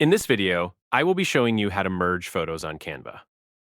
In this video, I will be showing you how to merge photos on Canva.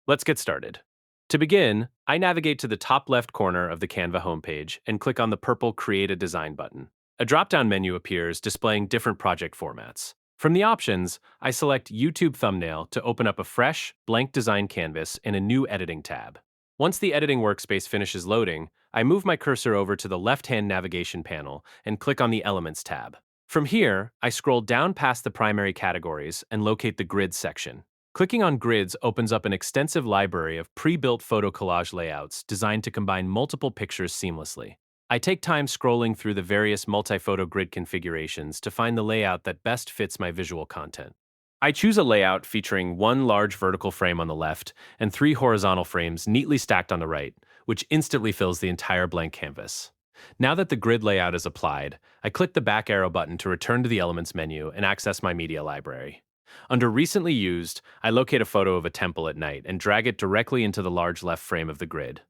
Let's get started. To begin, I navigate to the top left corner of the Canva homepage and click on the purple Create a Design button. A drop-down menu appears displaying different project formats. From the options, I select YouTube Thumbnail to open up a fresh, blank design canvas in a new editing tab. Once the editing workspace finishes loading, I move my cursor over to the left-hand navigation panel and click on the Elements tab. From here, I scroll down past the primary categories and locate the Grids section. Clicking on Grids opens up an extensive library of pre-built photo collage layouts designed to combine multiple pictures seamlessly. I take time scrolling through the various multi-photo grid configurations to find the layout that best fits my visual content. I choose a layout featuring one large vertical frame on the left and three horizontal frames neatly stacked on the right, which instantly fills the entire blank canvas. Now that the grid layout is applied, I click the back arrow button to return to the Elements menu and access my media library. Under Recently Used, I locate a photo of a temple at night and drag it directly into the large left frame of the grid.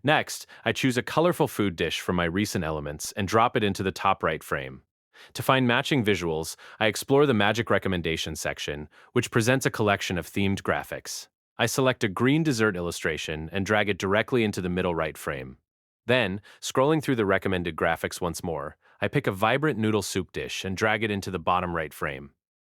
Next, I choose a colorful food dish from my recent elements and drop it into the top right frame. To find matching visuals, I explore the Magic Recommendations section, which presents a collection of themed graphics. I select a green dessert illustration and drag it directly into the middle right frame. Then, scrolling through the recommended graphics once more, I pick a vibrant noodle soup dish and drag it into the bottom right frame.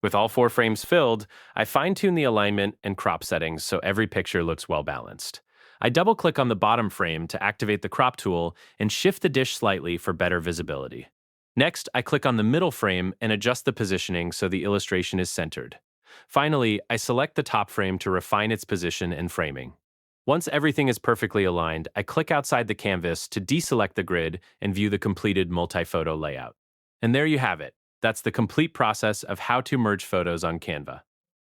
With all four frames filled, I fine-tune the alignment and crop settings so every picture looks well-balanced. I double-click on the bottom frame to activate the crop tool and shift the dish slightly for better visibility. Next, I click on the middle frame and adjust the positioning so the illustration is centered. Finally, I select the top frame to refine its position and framing. Once everything is perfectly aligned, I click outside the canvas to deselect the grid and view the completed multi-photo layout. And there you have it. That's the complete process of how to merge photos on Canva.